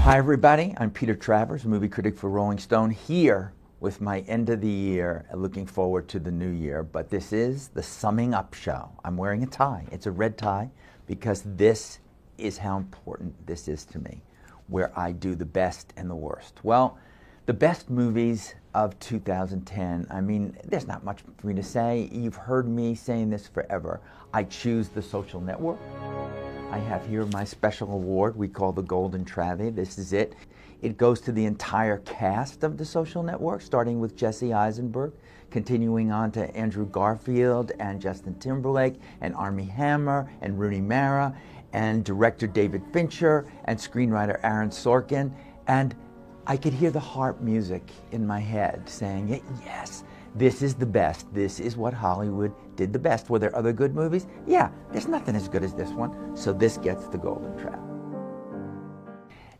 Hi everybody, I'm Peter Travers, movie critic for Rolling Stone, here with my end of the year, looking forward to the new year. But this is the summing up show. I'm wearing a tie. It's a red tie because this is how important this is to me, where I do the best and the worst. Well, the best movies of 2010, I mean, there's not much for me to say. You've heard me saying this forever. I choose The Social Network. I have here my special award we call the Golden Travie. This is it. It goes to the entire cast of The Social Network, starting with Jesse Eisenberg, continuing on to Andrew Garfield and Justin Timberlake and Armie Hammer and Rooney Mara and director David Fincher and screenwriter Aaron Sorkin. And I could hear the harp music in my head saying, yes, this is the best. This is what Hollywood did the best. Were there other good movies? Yeah, there's nothing as good as this one. So this gets the Golden Trap.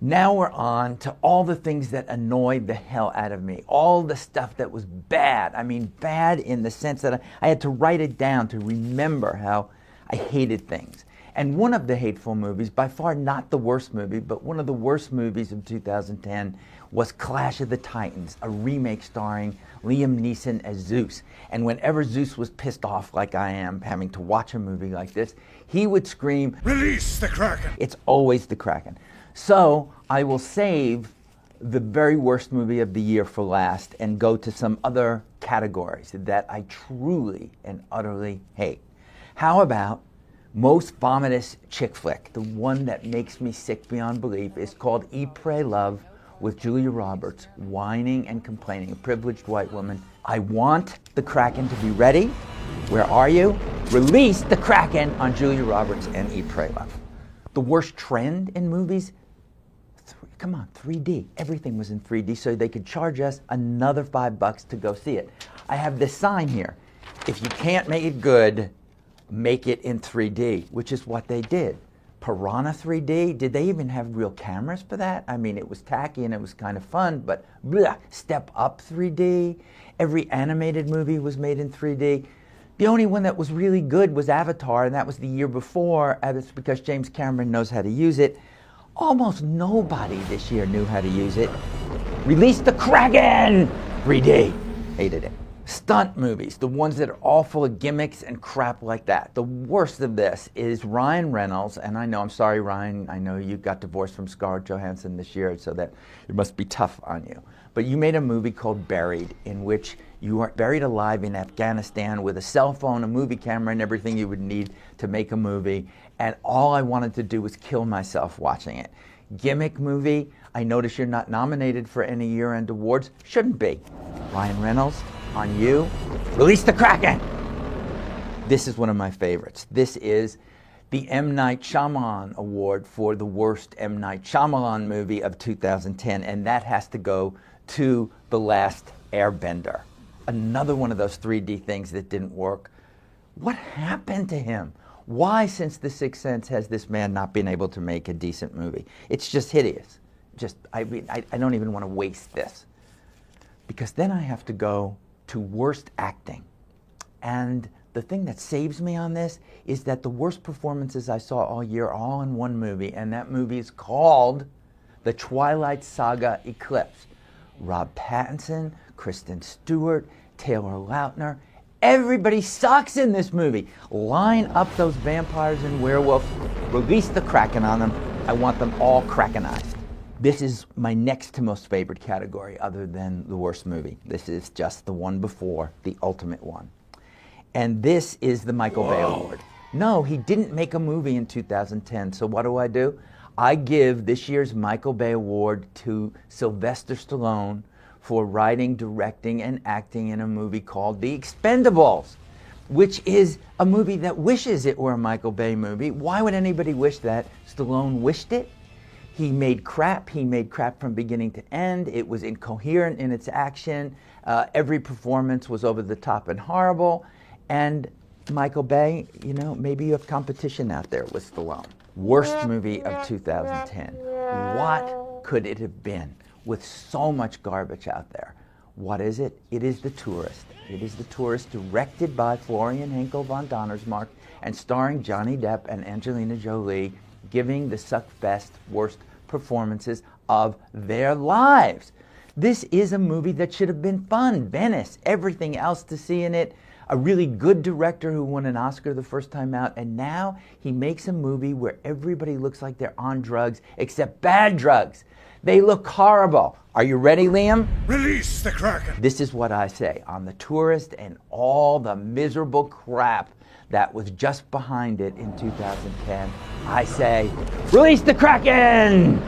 Now we're on to all the things that annoyed the hell out of me. All the stuff that was bad. I mean, bad in the sense that I had to write it down to remember how I hated things. And one of the hateful movies, by far not the worst movie, but one of the worst movies of 2010 was Clash of the Titans, a remake starring Liam Neeson as Zeus. And whenever Zeus was pissed off like I am, having to watch a movie like this, he would scream, "Release the Kraken!" It's always the Kraken. So I will save the very worst movie of the year for last and go to some other categories that I truly and utterly hate. How about most vomitous chick flick? The one that makes me sick beyond belief is called Eat, Pray, Love, with Julia Roberts whining and complaining, a privileged white woman. I want the Kraken to be ready. Where are you? Release the Kraken on Julia Roberts and Eat, Pray, Love. The worst trend in movies? Come on, 3D. Everything was in 3D, so they could charge us another $5 to go see it. I have this sign here. If you can't make it good, make it in 3D, which is what they did. Piranha 3D, did they even have real cameras for that? I mean, it was tacky and it was kind of fun, but bleh, Step Up 3D. Every animated movie was made in 3D. The only one that was really good was Avatar, and that was the year before, and it's because James Cameron knows how to use it. Almost nobody this year knew how to use it. Release the Kraken! 3D. Hated it. Stunt movies, the ones that are all full of gimmicks and crap like that. The worst of this is Ryan Reynolds, and I know, I'm sorry Ryan, I know you got divorced from Scarlett Johansson this year, so that it must be tough on you. But you made a movie called Buried, in which you are buried alive in Afghanistan with a cell phone, a movie camera, and everything you would need to make a movie, and all I wanted to do was kill myself watching it. Gimmick movie, I notice you're not nominated for any year-end awards. Shouldn't be. Ryan Reynolds, on you, release the Kraken! This is one of my favorites. This is the M. Night Shyamalan Award for the worst M. Night Shyamalan movie of 2010, and that has to go to The Last Airbender. Another one of those 3D things that didn't work. What happened to him? Why, since The Sixth Sense, has this man not been able to make a decent movie? It's just hideous. I don't even want to waste this. Because then I have to go to worst acting. And the thing that saves me on this is that the worst performances I saw all year are all in one movie, and that movie is called The Twilight Saga Eclipse. Rob Pattinson, Kristen Stewart, Taylor Lautner, everybody sucks in this movie. Line up those vampires and werewolves, release the Kraken on them. I want them all Krakenized. This is my next to most favorite category other than the worst movie. This is just the one before, the ultimate one. And this is the Michael Bay Award. No, he didn't make a movie in 2010, so what do? I give this year's Michael Bay Award to Sylvester Stallone for writing, directing, and acting in a movie called The Expendables, which is a movie that wishes it were a Michael Bay movie. Why would anybody wish that? Stallone wished it. He made crap from beginning to end. It was incoherent in its action. Every performance was over the top and horrible. And Michael Bay, you know, maybe you have competition out there with Stallone. Worst movie of 2010. What could it have been with so much garbage out there? What is it? It is The Tourist. It is The Tourist, directed by Florian Henkel von Donnersmarck and starring Johnny Depp and Angelina Jolie, giving the suckfest worst performances of their lives. This is a movie that should have been fun. Venice, everything else to see in it. A really good director who won an Oscar the first time out, and now he makes a movie where everybody looks like they're on drugs, except bad drugs. They look horrible. Are you ready, Liam? Release the Kraken! This is what I say on The Tourist and all the miserable crap that was just behind it in 2010. I say, release the Kraken!